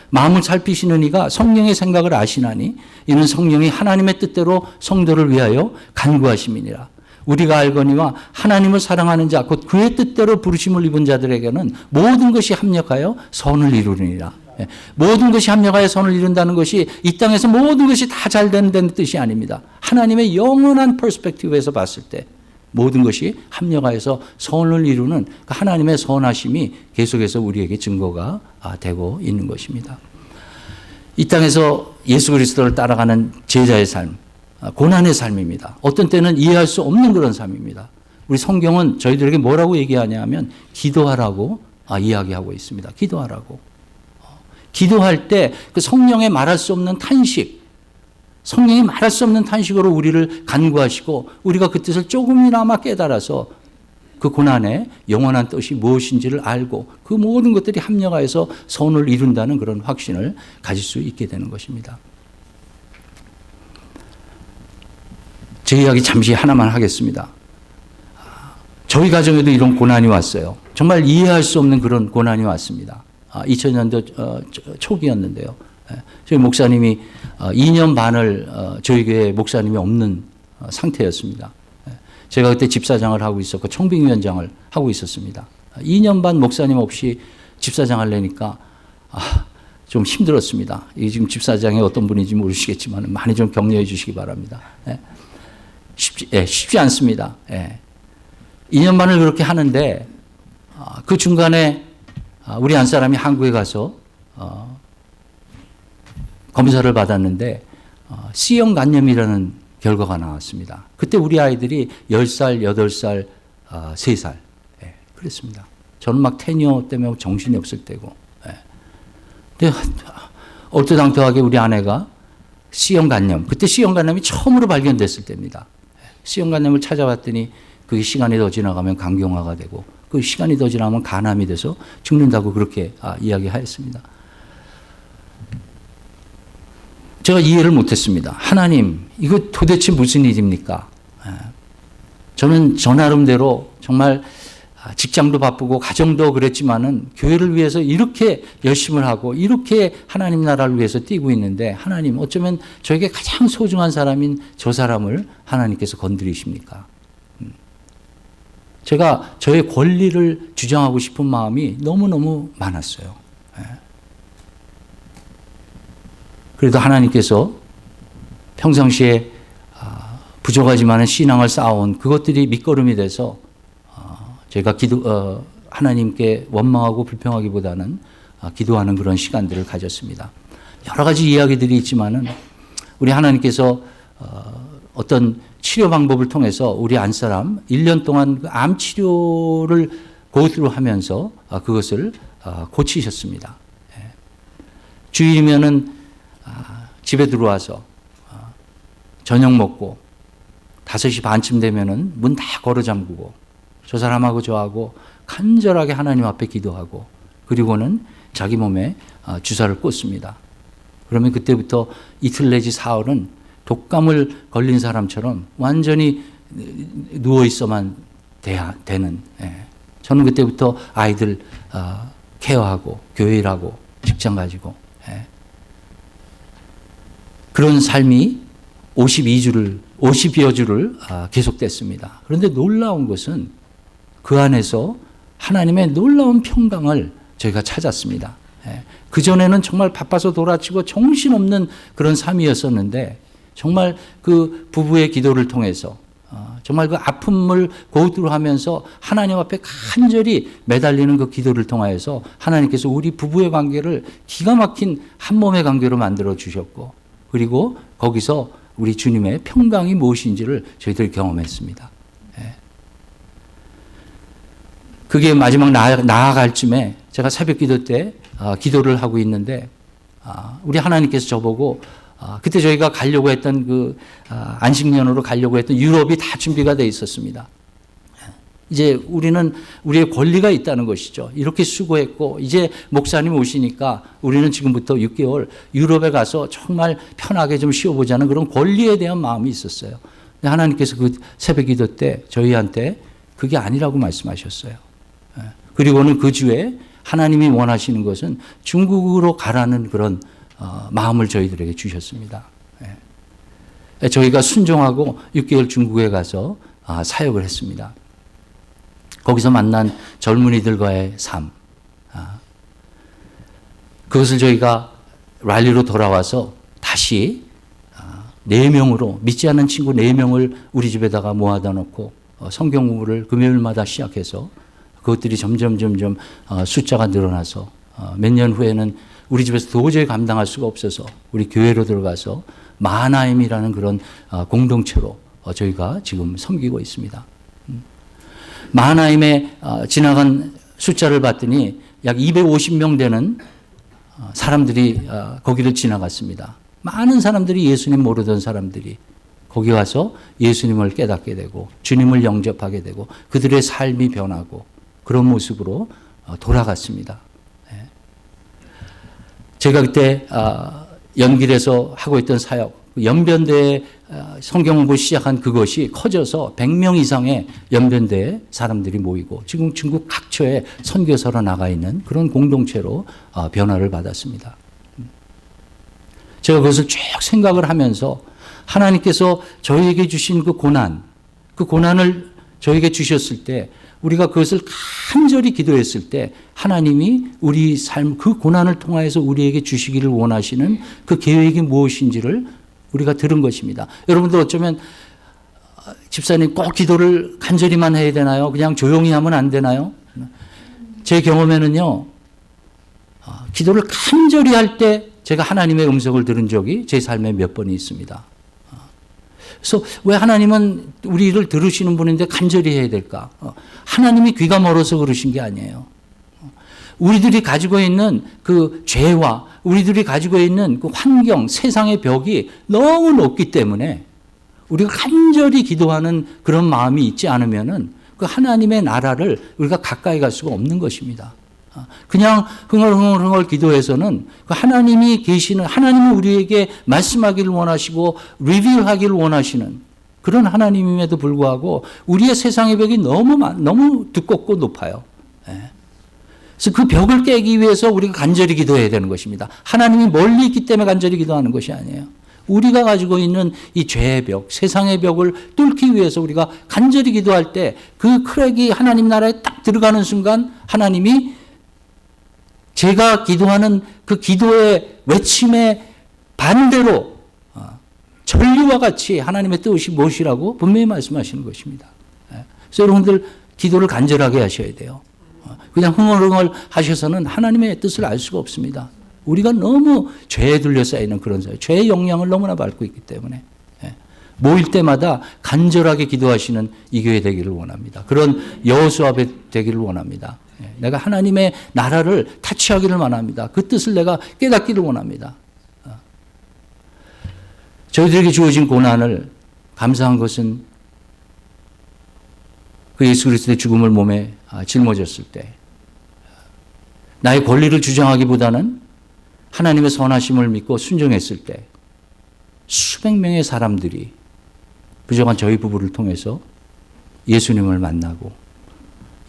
S1: 마음을 살피시는 이가 성령의 생각을 아시나니 이는 성령이 하나님의 뜻대로 성도를 위하여 간구하심이니라. 우리가 알거니와 하나님을 사랑하는 자 곧 그의 뜻대로 부르심을 입은 자들에게는 모든 것이 합력하여 선을 이루느니라. 모든 것이 합력하여 선을 이룬다는 것이 이 땅에서 모든 것이 다 잘 되는 뜻이 아닙니다. 하나님의 영원한 퍼스펙티브에서 봤을 때 모든 것이 합력하여서 선을 이루는 하나님의 선하심이 계속해서 우리에게 증거가 되고 있는 것입니다. 이 땅에서 예수 그리스도를 따라가는 제자의 삶, 고난의 삶입니다. 어떤 때는 이해할 수 없는 그런 삶입니다. 우리 성경은 저희들에게 뭐라고 얘기하냐 하면 기도하라고 이야기하고 있습니다. 기도하라고. 기도할 때 그 성령의 말할 수 없는 탄식, 성령이 말할 수 없는 탄식으로 우리를 간구하시고 우리가 그 뜻을 조금이나마 깨달아서 그 고난의 영원한 뜻이 무엇인지를 알고 그 모든 것들이 합력하여서 선을 이룬다는 그런 확신을 가질 수 있게 되는 것입니다. 제 이야기 잠시 하나만 하겠습니다. 저희 가정에도 이런 고난이 왔어요. 정말 이해할 수 없는 그런 고난이 왔습니다. 2000년도 초기였는데요. 저희 목사님이 2년 반을 저희 교회에 목사님이 없는 상태였습니다. 제가 그때 집사장을 하고 있었고 청빙위원장을 하고 있었습니다. 2년 반 목사님 없이 집사장을 하려니까 좀 힘들었습니다. 이 지금 집사장이 어떤 분인지 모르시겠지만 많이 좀 격려해 주시기 바랍니다. 쉽지 않습니다. 2년 반을 그렇게 하는데 그 중간에 우리 한 사람이 한국에 가서 검사를 받았는데 C형 간염이라는 결과가 나왔습니다. 그때 우리 아이들이 10살, 8살, 3살 그랬습니다. 저는 막 테니어 때문에 정신이 없을 때고. 근데 얼토당토하게 우리 아내가 C형 간염, 그때 C형 간염이 처음으로 발견됐을 때입니다. C형 간염을 찾아봤더니 그 시간이 더 지나가면 간경화가 되고 그 시간이 더 지나면 간암이 돼서 죽는다고 그렇게 이야기하였습니다. 제가 이해를 못했습니다. 하나님, 이거 도대체 무슨 일입니까? 저는 저 나름대로 정말 직장도 바쁘고 가정도 그랬지만은 교회를 위해서 이렇게 열심을 하고 이렇게 하나님 나라를 위해서 뛰고 있는데 하나님 어쩌면 저에게 가장 소중한 사람인 저 사람을 하나님께서 건드리십니까? 제가 저의 권리를 주장하고 싶은 마음이 너무너무 많았어요. 그래도 하나님께서 평상시에 부족하지만 신앙을 쌓아온 그것들이 밑거름이 돼서 제가 하나님께 원망하고 불평하기보다는 기도하는 그런 시간들을 가졌습니다. 여러 가지 이야기들이 있지만은 우리 하나님께서 어떤 치료 방법을 통해서 우리 안사람 1년 동안 암 치료를 고스로 하면서 그것을 고치셨습니다. 주일이면은 집에 들어와서 저녁 먹고 5시 반쯤 되면은 문 다 걸어 잠그고 저 사람하고 저하고 간절하게 하나님 앞에 기도하고 그리고는 자기 몸에 주사를 꽂습니다. 그러면 그때부터 이틀 내지 사흘은 독감을 걸린 사람처럼 완전히 누워 있어만 되는. 저는 그때부터 아이들 케어하고 교회 일하고 직장 가지고 그런 삶이 50여 주를 계속됐습니다. 그런데 놀라운 것은 그 안에서 하나님의 놀라운 평강을 저희가 찾았습니다. 그전에는 정말 바빠서 돌아치고 정신없는 그런 삶이었었는데 정말 그 부부의 기도를 통해서 정말 그 아픔을 고투를 하면서 하나님 앞에 간절히 매달리는 그 기도를 통하여서 하나님께서 우리 부부의 관계를 기가 막힌 한 몸의 관계로 만들어 주셨고 그리고 거기서 우리 주님의 평강이 무엇인지를 저희들이 경험했습니다. 그게 마지막 나아갈 쯤에 제가 새벽 기도 때 기도를 하고 있는데 우리 하나님께서 저보고 그때 저희가 가려고 했던 그 안식년으로 가려고 했던 유럽이 다 준비가 돼 있었습니다. 이제 우리는 우리의 권리가 있다는 것이죠. 이렇게 수고했고 이제 목사님 오시니까 우리는 지금부터 6개월 유럽에 가서 정말 편하게 좀 쉬어보자는 그런 권리에 대한 마음이 있었어요. 근데 하나님께서 그 새벽 기도 때 저희한테 그게 아니라고 말씀하셨어요. 그리고는 그 주에 하나님이 원하시는 것은 중국으로 가라는 그런 마음을 저희들에게 주셨습니다. 저희가 순종하고 6개월 중국에 가서 사역을 했습니다. 거기서 만난 젊은이들과의 삶. 그것을 저희가 랄리로 돌아와서 다시 4명으로 믿지 않는 친구 4명을 우리 집에다가 모아다 놓고 성경 공부를 금요일마다 시작해서 그것들이 점점 숫자가 늘어나서 몇 년 후에는 우리 집에서 도저히 감당할 수가 없어서 우리 교회로 들어가서 마하나임이라는 그런 공동체로 저희가 지금 섬기고 있습니다. 마하나임에 지나간 숫자를 봤더니 약 250명 되는 사람들이 거기를 지나갔습니다. 많은 사람들이 예수님 모르던 사람들이 거기 와서 예수님을 깨닫게 되고 주님을 영접하게 되고 그들의 삶이 변하고 그런 모습으로 돌아갔습니다. 제가 그때 연길에서 하고 있던 사역, 연변대에 성경 공부 시작한 그것이 커져서 100명 이상의 연변대에 사람들이 모이고 지금 중국 각처에 선교사로 나가 있는 그런 공동체로 변화를 받았습니다. 제가 그것을 쭉 생각을 하면서 하나님께서 저희에게 주신 그 고난을 저에게 주셨을 때 우리가 그것을 간절히 기도했을 때 하나님이 우리 삶 그 고난을 통하여서 우리에게 주시기를 원하시는 그 계획이 무엇인지를 우리가 들은 것입니다. 여러분들 어쩌면 집사님 꼭 기도를 간절히만 해야 되나요? 그냥 조용히 하면 안 되나요? 제 경험에는요. 기도를 간절히 할 때 제가 하나님의 음성을 들은 적이 제 삶에 몇 번이 있습니다. 그래서 왜 하나님은 우리를 들으시는 분인데 간절히 해야 될까? 하나님이 귀가 멀어서 그러신 게 아니에요. 우리들이 가지고 있는 그 죄와 우리들이 가지고 있는 그 환경, 세상의 벽이 너무 높기 때문에 우리가 간절히 기도하는 그런 마음이 있지 않으면은 그 하나님의 나라를 우리가 가까이 갈 수가 없는 것입니다. 그냥 흥얼흥얼 기도해서는 그 하나님이 계시는, 하나님이 우리에게 말씀하기를 원하시고 리뷰하기를 원하시는 그런 하나님임에도 불구하고 우리의 세상의 벽이 너무 두껍고 높아요. 그래서 그 벽을 깨기 위해서 우리가 간절히 기도해야 되는 것입니다. 하나님이 멀리 있기 때문에 간절히 기도하는 것이 아니에요. 우리가 가지고 있는 이 죄의 벽, 세상의 벽을 뚫기 위해서 우리가 간절히 기도할 때 그 크랙이 하나님 나라에 딱 들어가는 순간 하나님이 제가 기도하는 그 기도의 외침의 반대로 전리와 같이 하나님의 뜻이 무엇이라고 분명히 말씀하시는 것입니다. 그래서 여러분들 기도를 간절하게 하셔야 돼요. 그냥 흥얼흥얼 하셔서는 하나님의 뜻을 알 수가 없습니다. 우리가 너무 죄에 둘러싸이는 그런 사회, 죄의 영향을 너무나 받고 있기 때문에 모일 때마다 간절하게 기도하시는 이 교회 되기를 원합니다. 그런 여호수아 되기를 원합니다. 내가 하나님의 나라를 타치하기를 원합니다. 그 뜻을 내가 깨닫기를 원합니다. 저희들에게 주어진 고난을 감사한 것은 그 예수 그리스도의 죽음을 몸에 짊어졌을 때 나의 권리를 주장하기보다는 하나님의 선하심을 믿고 순종했을 때 수백 명의 사람들이 부족한 저희 부부를 통해서 예수님을 만나고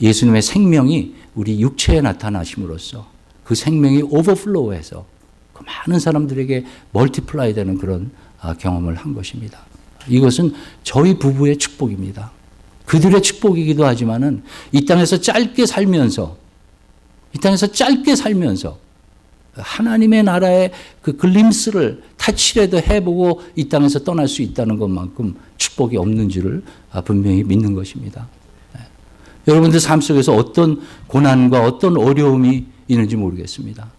S1: 예수님의 생명이 우리 육체에 나타나심으로써 그 생명이 오버플로우해서 그 많은 사람들에게 멀티플라이 되는 그런 경험을 한 것입니다. 이것은 저희 부부의 축복입니다. 그들의 축복이기도 하지만은 이 땅에서 짧게 살면서 하나님의 나라의 그 글림스를 타치라도 해보고 이 땅에서 떠날 수 있다는 것만큼 축복이 없는 줄을 분명히 믿는 것입니다. 여러분들 삶 속에서 어떤 고난과 어떤 어려움이 있는지 모르겠습니다.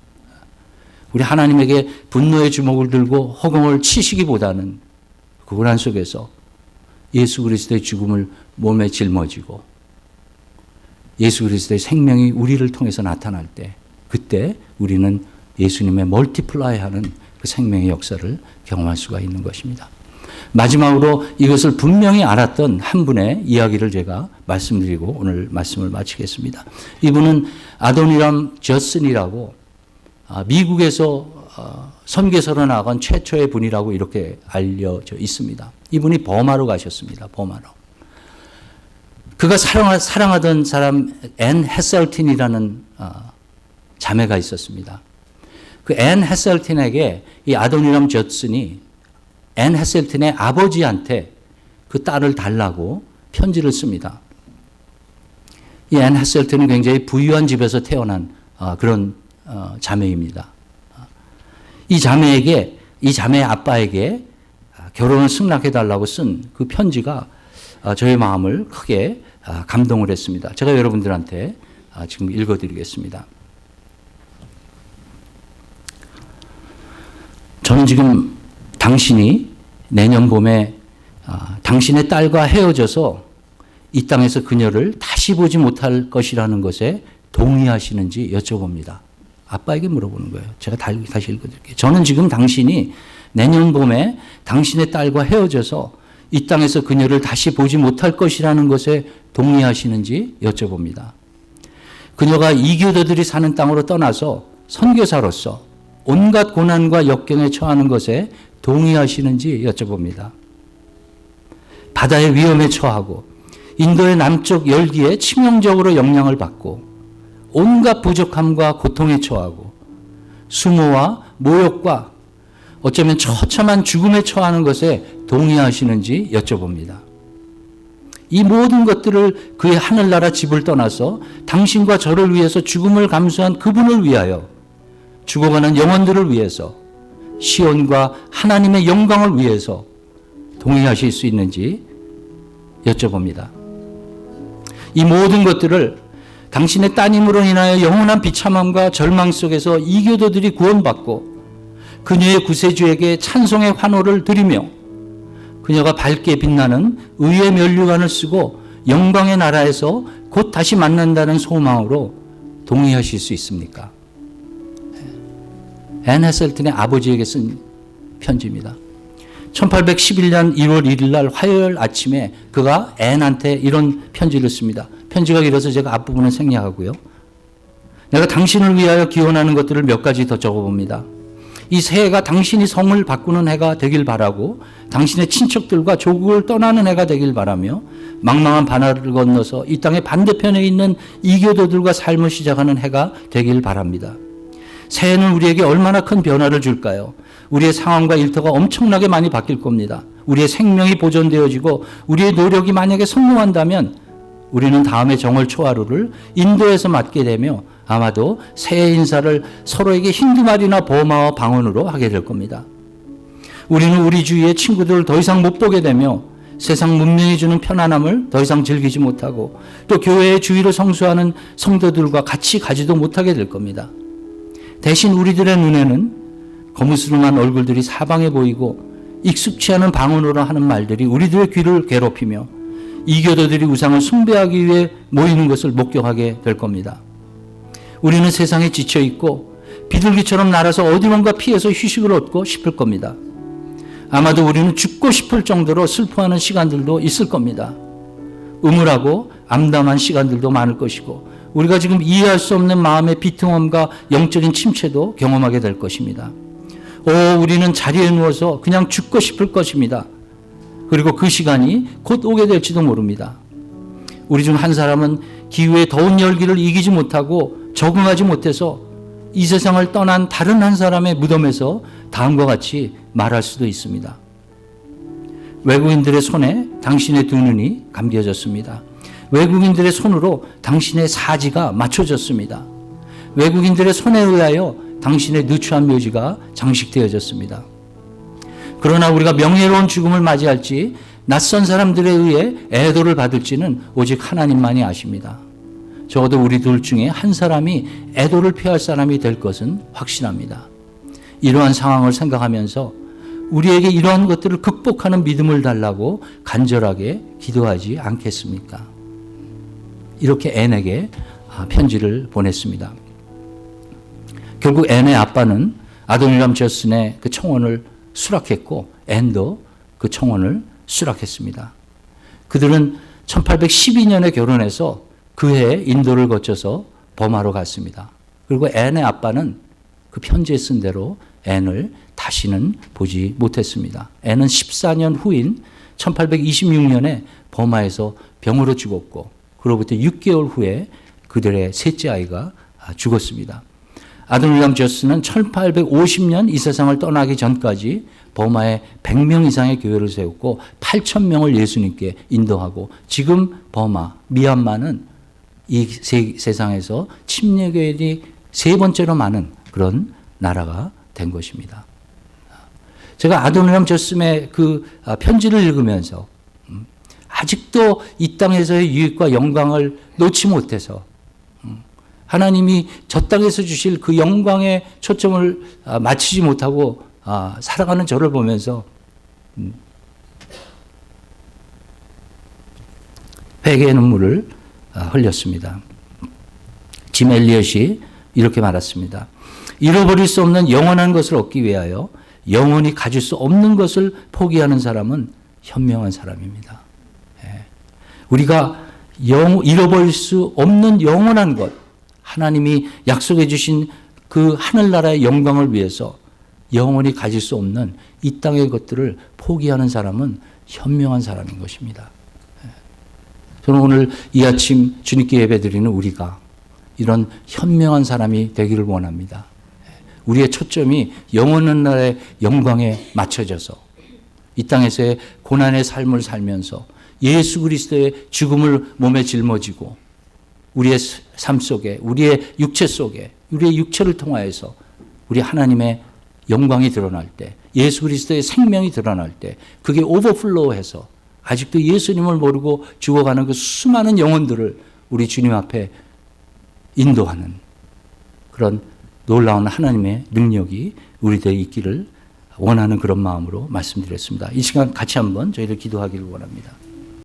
S1: 우리 하나님에게 분노의 주먹을 들고 허공을 치시기보다는 그 고난 속에서 예수 그리스도의 죽음을 몸에 짊어지고 예수 그리스도의 생명이 우리를 통해서 나타날 때 그때 우리는 예수님의 멀티플라이하는 그 생명의 역사를 경험할 수가 있는 것입니다. 마지막으로 이것을 분명히 알았던 한 분의 이야기를 제가 말씀드리고 오늘 말씀을 마치겠습니다. 이분은 아도니람 저슨이라고 미국에서 선교사로 나간 최초의 분이라고 이렇게 알려져 있습니다. 이분이 버마로 가셨습니다. 버마로. 그가 사랑하던 사람 앤 헤셀틴이라는 자매가 있었습니다. 그 앤 헤셀틴에게 이 아도니람 저슨이 앤 헤셀틴의 아버지한테 그 딸을 달라고 편지를 씁니다. 이 앤 헤셀틴은 굉장히 부유한 집에서 태어난 그런 자매입니다. 이 자매의 아빠에게 결혼을 승낙해달라고 쓴 그 편지가 저의 마음을 크게 감동을 했습니다. 제가 여러분들한테 지금 읽어드리겠습니다. 저는 지금 당신이 내년 봄에 당신의 딸과 헤어져서 이 땅에서 그녀를 다시 보지 못할 것이라는 것에 동의하시는지 여쭤봅니다. 아빠에게 물어보는 거예요. 제가 다시 읽어드릴게요. 저는 지금 당신이 내년 봄에 당신의 딸과 헤어져서 이 땅에서 그녀를 다시 보지 못할 것이라는 것에 동의하시는지 여쭤봅니다. 그녀가 이교도들이 사는 땅으로 떠나서 선교사로서 온갖 고난과 역경에 처하는 것에 동의하시는지 여쭤봅니다. 바다의 위험에 처하고 인도의 남쪽 열기에 치명적으로 영향을 받고 온갖 부족함과 고통에 처하고 수모와 모욕과 어쩌면 처참한 죽음에 처하는 것에 동의하시는지 여쭤봅니다. 이 모든 것들을 그의 하늘나라 집을 떠나서 당신과 저를 위해서 죽음을 감수한 그분을 위하여 죽어가는 영혼들을 위해서 시온과 하나님의 영광을 위해서 동의하실 수 있는지 여쭤봅니다. 이 모든 것들을 당신의 따님으로 인하여 영원한 비참함과 절망 속에서 이교도들이 구원받고 그녀의 구세주에게 찬송의 환호를 드리며 그녀가 밝게 빛나는 의의 면류관을 쓰고 영광의 나라에서 곧 다시 만난다는 소망으로 동의하실 수 있습니까? 앤 헤셀튼의 아버지에게 쓴 편지입니다. 1811년 1월 1일 날 화요일 아침에 그가 앤한테 이런 편지를 씁니다. 편지가 길어서 제가 앞부분은 생략하고요. 내가 당신을 위하여 기원하는 것들을 몇 가지 더 적어봅니다. 이 새해가 당신이 성을 바꾸는 해가 되길 바라고 당신의 친척들과 조국을 떠나는 해가 되길 바라며 망망한 바다를 건너서 이 땅의 반대편에 있는 이교도들과 삶을 시작하는 해가 되길 바랍니다. 새해는 우리에게 얼마나 큰 변화를 줄까요? 우리의 상황과 일터가 엄청나게 많이 바뀔 겁니다. 우리의 생명이 보존되어지고 우리의 노력이 만약에 성공한다면 우리는 다음의 정월 초하루를 인도에서 맞게 되며 아마도 새해 인사를 서로에게 힌두말이나 버마어 방언으로 하게 될 겁니다. 우리는 우리 주위의 친구들을 더 이상 못 보게 되며 세상 문명이 주는 편안함을 더 이상 즐기지 못하고 또 교회의 주위를 성수하는 성도들과 같이 가지도 못하게 될 겁니다. 대신 우리들의 눈에는 거무스름한 얼굴들이 사방에 보이고 익숙치 않은 방언으로 하는 말들이 우리들의 귀를 괴롭히며 이교도들이 우상을 숭배하기 위해 모이는 것을 목격하게 될 겁니다. 우리는 세상에 지쳐 있고 비둘기처럼 날아서 어디론가 피해서 휴식을 얻고 싶을 겁니다. 아마도 우리는 죽고 싶을 정도로 슬퍼하는 시간들도 있을 겁니다. 음울하고 암담한 시간들도 많을 것이고 우리가 지금 이해할 수 없는 마음의 비통함과 영적인 침체도 경험하게 될 것입니다. 우리는 자리에 누워서 그냥 죽고 싶을 것입니다. 그리고 그 시간이 곧 오게 될지도 모릅니다. 우리 중 한 사람은 기후의 더운 열기를 이기지 못하고 적응하지 못해서 이 세상을 떠난 다른 한 사람의 무덤에서 다음과 같이 말할 수도 있습니다. 외국인들의 손에 당신의 두 눈이 감겨졌습니다. 외국인들의 손으로 당신의 사지가 맞춰졌습니다. 외국인들의 손에 의하여 당신의 누추한 묘지가 장식되어졌습니다. 그러나 우리가 명예로운 죽음을 맞이할지 낯선 사람들에 의해 애도를 받을지는 오직 하나님만이 아십니다. 적어도 우리 둘 중에 한 사람이 애도를 피할 사람이 될 것은 확신합니다. 이러한 상황을 생각하면서 우리에게 이러한 것들을 극복하는 믿음을 달라고 간절하게 기도하지 않겠습니까? 이렇게 앤에게 편지를 보냈습니다. 결국 앤의 아빠는 아도니람 저슨의 그 청혼을 수락했고 앤도 그 청혼을 수락했습니다. 그들은 1812년에 결혼해서 그 해에 인도를 거쳐서 버마로 갔습니다. 그리고 앤의 아빠는 그 편지에 쓴 대로 앤을 다시는 보지 못했습니다. 앤은 14년 후인 1826년에 버마에서 병으로 죽었고 그로부터 6개월 후에 그들의 셋째 아이가 죽었습니다. 아도니람 저스는 1850년 이 세상을 떠나기 전까지 버마에 100명 이상의 교회를 세웠고 8,000명을 예수님께 인도하고 지금 버마, 미얀마는 이 세상에서 침례교인이 세 번째로 많은 그런 나라가 된 것입니다. 제가 아도니람 저스의 그 편지를 읽으면서 아직도 이 땅에서의 유익과 영광을 놓지 못해서 하나님이 저 땅에서 주실 그 영광의 초점을 맞추지 못하고 살아가는 저를 보면서 회개의 눈물을 흘렸습니다. 짐 엘리엇이 이렇게 말했습니다. 잃어버릴 수 없는 영원한 것을 얻기 위하여 영원히 가질 수 없는 것을 포기하는 사람은 현명한 사람입니다. 우리가 잃어버릴 수 없는 영원한 것, 하나님이 약속해 주신 그 하늘나라의 영광을 위해서 영원히 가질 수 없는 이 땅의 것들을 포기하는 사람은 현명한 사람인 것입니다. 저는 오늘 이 아침 주님께 예배드리는 우리가 이런 현명한 사람이 되기를 원합니다. 우리의 초점이 영원한 나라의 영광에 맞춰져서 이 땅에서의 고난의 삶을 살면서 예수 그리스도의 죽음을 몸에 짊어지고 우리의 삶 속에 우리의 육체 속에 우리의 육체를 통하여서 우리 하나님의 영광이 드러날 때 예수 그리스도의 생명이 드러날 때 그게 오버플로우해서 아직도 예수님을 모르고 죽어가는 그 수많은 영혼들을 우리 주님 앞에 인도하는 그런 놀라운 하나님의 능력이 우리들에 있기를 원하는 그런 마음으로 말씀드렸습니다. 이 시간 같이 한번 저희들 기도하기를 원합니다.